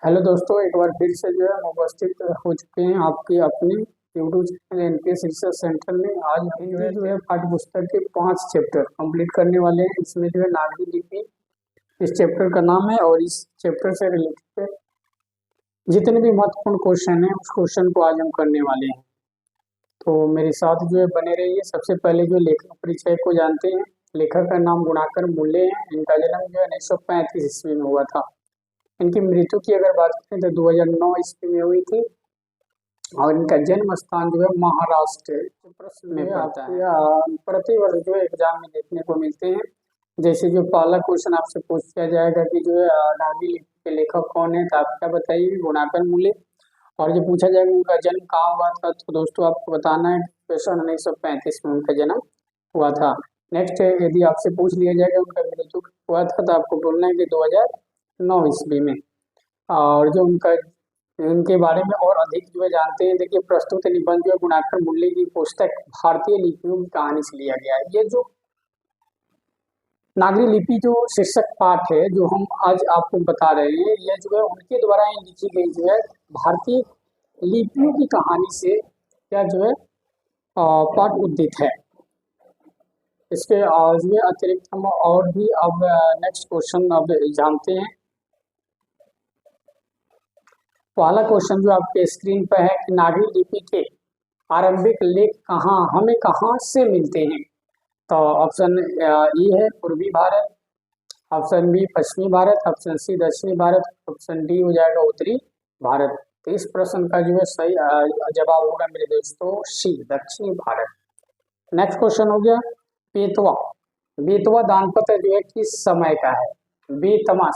Hello दोस्तों, एक बार फिर से जो है हम उपस्थित हो चुके हैं आपके अपने YouTube channel NPS research centre में। आज हम जो है पाठ्य पुस्तक के 5 चैप्टर कंप्लीट करने वाले हैं। इसमें जो है नागरी लिपि इस चैप्टर का नाम है और इस चैप्टर से रिलेटेड जितने भी महत्वपूर्ण क्वेश्चन हैं उस क्वेश्चन को आज हम करने वाले हैं। तो मेरे साथ जो है बने रहिए। सबसे पहले जो लेखक परिचय को जानते हैं। लेखक का नाम गुणाकर मूल्य है। इनका जन्म जो है 1935 ईस्वी में हुआ था। इनकी मृत्यु की अगर बात करें तो 2009 ईस्वी में हुई थी और इनका जन्म स्थान जो है महाराष्ट्र प्रश्न में पड़ता है। प्रतिवर्ष जो है एग्जाम में देखने को मिलते हैं। जैसे जो पहला क्वेश्चन आपसे पूछ किया जाएगा कि जो है नागरी लिपि के लेखक कौन है, तो आप क्या बताइए? गुणाकर मूल्य। और जो पूछा जाएगा उनका जन्म कहाँ हुआ था, तो दोस्तों आपको बताना है कि सन 1935 में उनका जन्म हुआ था। नेक्स्ट है, यदि आपसे पूछ लिया जाएगा उनका मृत्यु हुआ था, तो आपको बोलना है कि 2009 ईस्वी में। और जो उनके बारे में और अधिक जो है जानते हैं, देखिए प्रस्तुत निबंध जो है गुणाकर मूल्य की पुस्तक भारतीय लिपियों की कहानी से लिया गया है। ये जो नागरी लिपि जो शीर्षक पाठ है जो हम आज आपको बता रहे हैं, यह जो है उनके द्वारा ही लिखी गई जो है भारतीय लिपियों की कहानी से क्या जो है पाठ उद्दित है। इसके जो है अतिरिक्त हम और भी अब नेक्स्ट क्वेश्चन अब जानते हैं। पहला क्वेश्चन जो आपके स्क्रीन पर है कि नागरी लिपि के आरंभिक लेख कहाँ से मिलते हैं। तो ऑप्शन ई है पूर्वी भारत, ऑप्शन बी पश्चिमी भारत, ऑप्शन सी दक्षिणी भारत, ऑप्शन डी हो जाएगा उत्तरी भारत। तो इस प्रश्न का जो है सही जवाब होगा मेरे दोस्तों सी दक्षिणी भारत। नेक्स्ट क्वेश्चन हो गया बेतवा। बेतवा दानपत्र जो है किस समय का है? बेतमा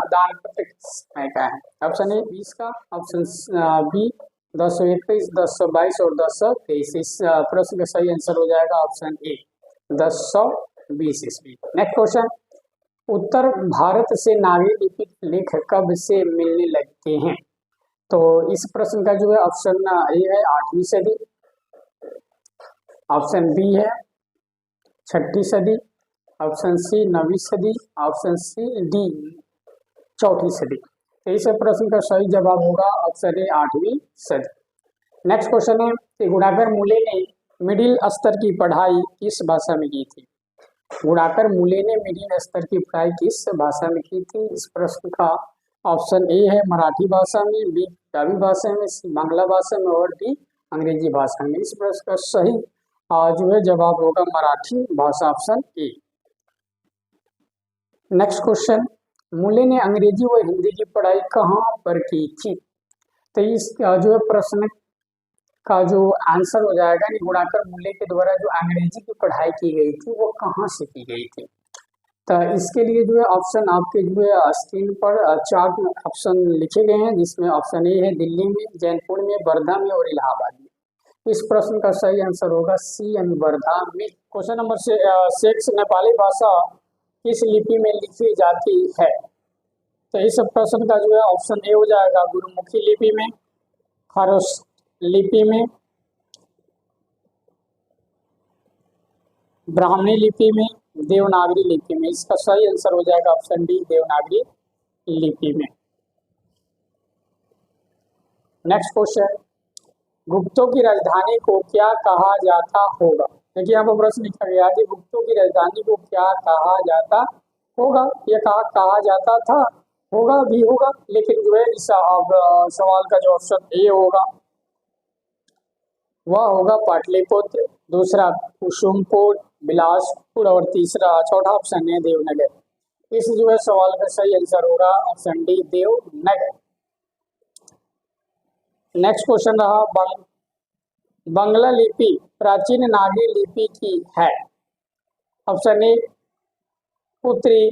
दानपत्र किस समय का है? ऑप्शन ए 20 का, ऑप्शन बी 1021, 1022 और 1023। इस प्रश्न का सही आंसर हो जाएगा ऑप्शन ए 1020 ईस्वी। नेक्स्ट क्वेश्चन, उत्तर भारत से नागरी लिपि लेख कब से मिलने लगते हैं? तो इस प्रश्न का जो है ऑप्शन ए है 8वीं सदी, ऑप्शन बी है 6ठी सदी, ऑप्शन सी 9वीं सदी, ऑप्शन सी डी 4ठी सदी। तो इस प्रश्न का सही जवाब होगा ऑप्शन ए 8वीं सदी। नेक्स्ट क्वेश्चन है कि गुणाकर मूल्य ने मिडिल स्तर की पढ़ाई किस भाषा में की थी? गुणाकर मूल्य ने मिडिल स्तर की पढ़ाई किस भाषा में की थी? इस प्रश्न का ऑप्शन ए है मराठी भाषा में, बी पंजाबी भाषा में, सी बांग्ला भाषा में और डी अंग्रेजी भाषा में। इस प्रश्न का सही जो है जवाब होगा मराठी भाषा, ऑप्शन ए। नेक्स्ट क्वेश्चन, मूल्य ने अंग्रेजी व हिंदी की पढ़ाई कहाँ पर की थी? तो इस जो है प्रश्न का जो आंसर हो जाएगा कि गुणाकर मूल्य के द्वारा जो अंग्रेजी की पढ़ाई की गई थी वो कहाँ से की गई थी। तो इसके लिए जो है ऑप्शन आपके जो है स्क्रीन पर 4 ऑप्शन लिखे गए हैं, जिसमें ऑप्शन ए है दिल्ली में, जैनपुर में, वर्धा में और इलाहाबाद में। इस प्रश्न का सही आंसर होगा सी एन वर्धा में। क्वेश्चन नंबर 6, नेपाली भाषा किस लिपि में लिखी जाती है? तो इस प्रश्न का जो है ऑप्शन ए हो जाएगा गुरुमुखी लिपि में, खरोष्ठ लिपि में, ब्राह्मणी लिपि में, देवनागरी लिपि में। इसका सही आंसर हो जाएगा ऑप्शन डी देवनागरी लिपि में। नेक्स्ट क्वेश्चन, गुप्तों की राजधानी को क्या कहा जाता होगा? देखिए यहाँ पर प्रश्न लिखा गया कि गुप्तों की राजधानी को क्या कहा जाता होगा। ये कहा जाता था, होगा भी होगा, लेकिन जो है इस सवाल का जो ऑप्शन ए होगा वह होगा पाटलिपुत्र, दूसरा कुसुमपुर, बिलासपुर और तीसरा चौथा ऑप्शन है देवनगर। इस जो है सवाल का सही आंसर होगा option D Devnagar. Next question रहा बांग्ला लिपि प्राचीन नागरी लिपि की है। ऑप्शन ए उत्तरी,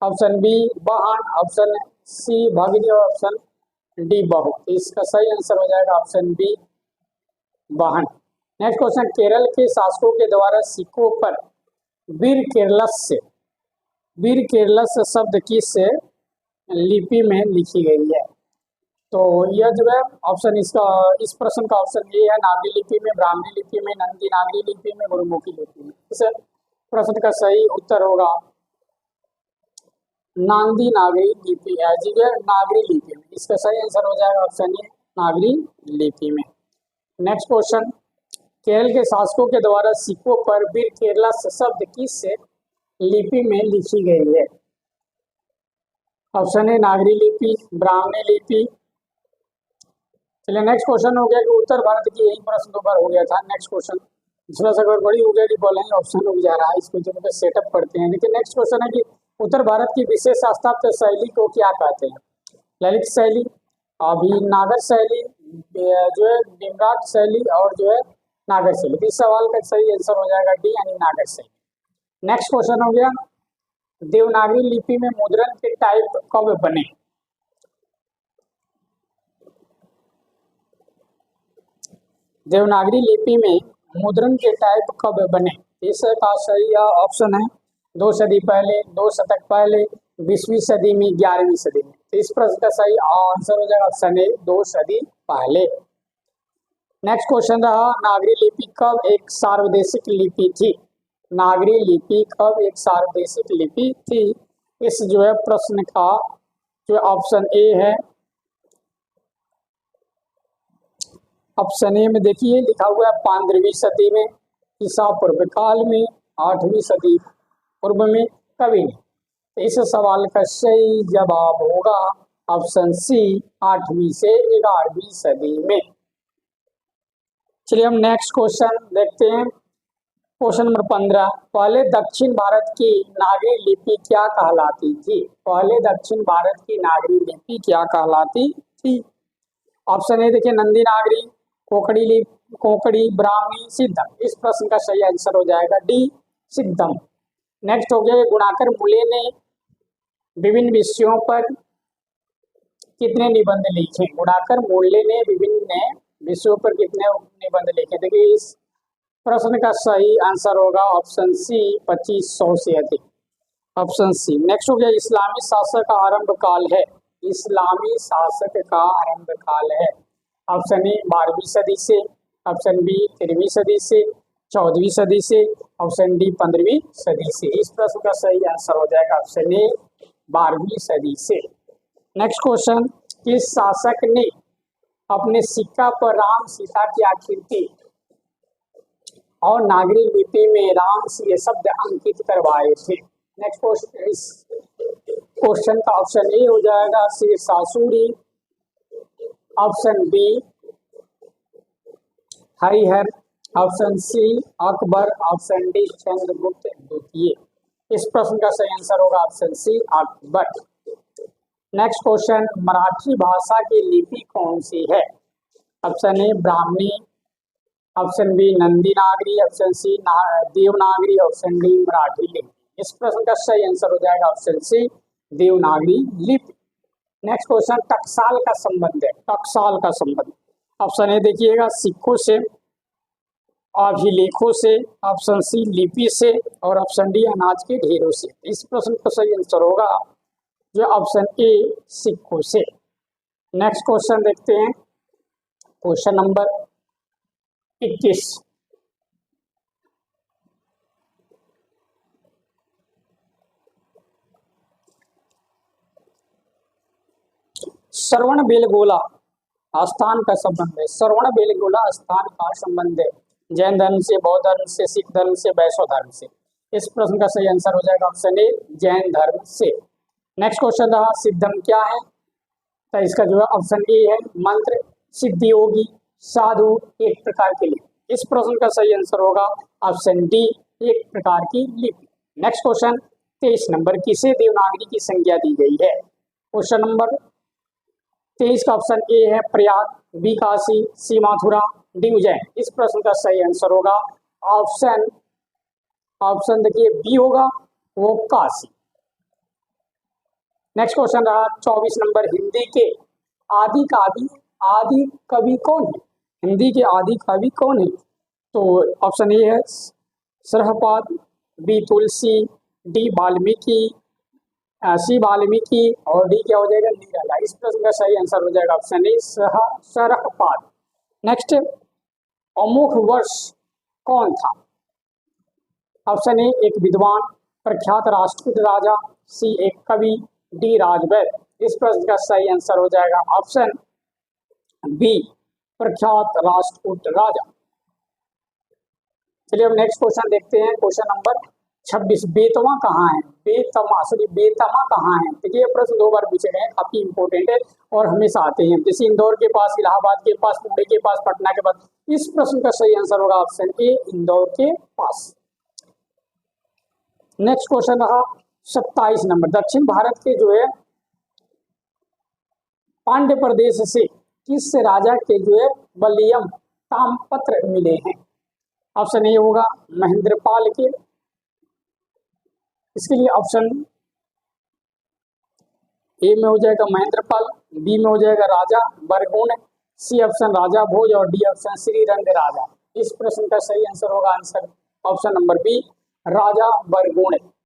ऑप्शन बी वाहन, ऑप्शन सी भगरी और ऑप्शन डी बहु। इसका सही आंसर हो जाएगा ऑप्शन बी वाहन। नेक्स्ट क्वेश्चन, केरल के शासकों के द्वारा सिक्कों पर वीर केरलस शब्द किस लिपि में लिखी गई है? तो यह जो है ऑप्शन इस प्रश्न का ऑप्शन ए है नागरी लिपि में, ब्राह्मणी लिपि में, नंदी नागरी लिपि में, गुरुमुखी लिपि में। इस प्रश्न का सही उत्तर होगा नांदी नागरी लिपि है जी, नागरी लिपि में। इसका सही आंसर हो जाएगा ऑप्शन ए, नागरी लिपि में। नेक्स्ट क्वेश्चन, केरल के शासकों के द्वारा सिक्कों पर वीर केरला शब्द किस लिपि में लिखी गई है? ऑप्शन ए नागरी लिपि, ब्राह्मणी लिपि। चलिए नेक्स्ट क्वेश्चन हो गया कि उत्तर भारत की, यही प्रश्न 2 बार हो गया था। नेक्स्ट क्वेश्चन दूसरा सा गड़बड़ी हो गया कि बोलेंगे ऑप्शन रुक जा रहा है, इसको जो सेटअप करते हैं। देखिए नेक्स्ट क्वेश्चन है कि उत्तर भारत की विशेष स्थापत्य शैली को क्या कहते हैं? ललित शैली, अभिनागर शैली, जो है निम्राट शैली, और जो है नागर शैली। इस सवाल का सही आंसर हो जाएगा डी, यानी नागर शैली। नेक्स्ट क्वेश्चन हो गया, देवनागरी लिपि में मुद्रण के टाइप कब बने? देवनागरी लिपि में मुद्रण के टाइप कब बने? इसका सही ऑप्शन है 2 सदी पहले, 2 शतक पहले, 20वीं सदी में, 11वीं सदी में। तो इस प्रश्न का सही आंसर हो जाएगा ऑप्शन ए, 2 सदी पहले। नेक्स्ट क्वेश्चन रहा, नागरी लिपि कब एक सार्वदेशिक लिपि थी? नागरी लिपि कब एक सार्वदेशिक लिपि थी? इस जो है प्रश्न का जो ऑप्शन ए है, ऑप्शन ए में देखिए लिखा हुआ है 15वीं सदी में, ईसा पूर्व काल में, 8वीं सदी पूर्व में, कभी नहीं। तो इस सवाल का सही जवाब होगा ऑप्शन सी, 8वीं से 11वीं सदी में। चलिए हम नेक्स्ट क्वेश्चन देखते हैं। क्वेश्चन नंबर 15, पहले दक्षिण भारत की नागरी लिपि क्या कहलाती थी? पहले दक्षिण भारत की नागरी लिपि क्या कहलाती थी? ऑप्शन ए देखिए नंदी नागरी, कोकड़ी लिपि, कोकड़ी, ब्राह्मी, सिद्धम। इस प्रश्न का सही आंसर हो जाएगा डी, सिद्धम। नेक्स्ट हो गया, गुणाकर मूले ने विभिन्न विषयों पर कितने निबंध लिखे? गुणाकर मूले ने विभिन्न विषयों पर कितने निबंध लिखे? देखिए इस प्रश्न का सही आंसर होगा ऑप्शन सी, 2500 से अधिक, ऑप्शन सी। नेक्स्ट हो गया, इस्लामी शासक का आरंभ काल है? इस्लामी शासक का आरंभ काल है? ऑप्शन ए 12वीं सदी से, ऑप्शन बी 13वीं सदी से, 14वीं सदी से, ऑप्शन डी 15वीं सदी से। इस प्रश्न का सही आंसर हो जाएगा ऑप्शन ए, 12वीं सदी से। नेक्स्ट क्वेश्चन, किस शासक ने अपने सिक्का पर राम सीता की आकृति और नागरी लिपि में राम ये शब्द अंकित करवाए थे? नेक्स्ट क्वेश्चन, इस क्वेश्चन का ऑप्शन ए हो जाएगा Sher Shah, option B Harihar, option C Akbar, option D Chandragupta द्वितीय। इस प्रश्न का सही आंसर होगा option C, Akbar. Next question, Marathi भाषा की लिपि कौन सी है? Option A Brahmi, option B Nandi Nagari, option C Devanagari, option D Marathi लिपि। इस प्रश्न का सही आंसर हो जाएगा ऑप्शन सी, देवनागरी लिपि। नेक्स्ट क्वेश्चन, टकसाल का संबंध है? टकसाल का संबंध ऑप्शन ए देखिएगा सिक्कों से, अभिलेखों से, ऑप्शन सी लिपि से, और ऑप्शन डी अनाज के ढेरों से। इस प्रश्न का सही आंसर होगा जो ऑप्शन ए, सिक्कों से। नेक्स्ट क्वेश्चन देखते हैं, क्वेश्चन नंबर 21, श्रवण बेलगोला स्थान का संबंध है? श्रवण बेलगोला स्थान का संबंध है जैन धर्म से, बौद्ध धर्म से, सिख धर्म से, वैष्णव धर्म से। इस प्रश्न का सही आंसर हो जाएगा ऑप्शन ए, जैन धर्म से। नेक्स्ट क्वेश्चन रहा, सिद्धम क्या है? तो इसका जो है ऑप्शन ए है मंत्र, सिद्धि योगी, साधु, एक प्रकार की लिपि। इस प्रश्न का सही आंसर होगा ऑप्शन डी, एक प्रकार की लिपि। नेक्स्ट क्वेश्चन 23 नंबर, किसे देवनागरी की संज्ञा दी गई है? क्वेश्चन नंबर 23 का ऑप्शन ए है प्रयाग, बी काशी, सी मथुरा, डी उज्जैन। इस प्रश्न का सही आंसर होगा ऑप्शन देखिए बी होगा, वो काशी। नेक्स्ट क्वेश्चन रहा 24 नंबर, हिंदी के आदि कवि कौन है? हिंदी के आदि कवि कौन है? तो ऑप्शन ए है सरहपाद, बी तुलसी, डी वाल्मीकि, सी वाल्मीकि, और डी क्या हो जाएगा, निराला। इस प्रश्न का सही आंसर हो जाएगा ऑप्शन ए, सरहपाद। नेक्स्ट, अमोघ वर्ष कौन था? ऑप्शन ए एक विद्वान, प्रख्यात राष्ट्रकूट राजा, सी एक कवि, डी राजवैद। इस प्रश्न का सही आंसर हो जाएगा ऑप्शन बी प्रख्यात राष्ट्रकूट राजा। चलिए अब नेक्स्ट क्वेश्चन देखते हैं, क्वेश्चन नंबर 26। बेतवा कहाँ है? बेतमा कहाँ है? देखिए ये प्रश्न 2 बार पूछे गए हैं, काफी इंपॉर्टेंट है और हमेशा आते हैं, जैसे इंदौर के पास, इलाहाबाद के पास, मुंबई के पास, पटना के पास। इस प्रश्न का सही आंसर होगा ऑप्शन ए इंदौर के पास। नेक्स्ट क्वेश्चन रहा 27 नंबर। दक्षिण भारत के जो है पांड्य प्रदेश से किस राजा के जो है बलियम तामपत्र मिले हैं? ऑप्शन ए होगा महेंद्रपाल के, इसके लिए ऑप्शन ए में हो जाएगा महेंद्रपाल, बी में हो जाएगा राजा बरगुण, सी ऑप्शन राजा भोज और डी ऑप्शन श्रीरंग राजा। इस प्रश्न का सही आंसर होगा आंसर ऑप्शन नंबर बी राजा बरगुण।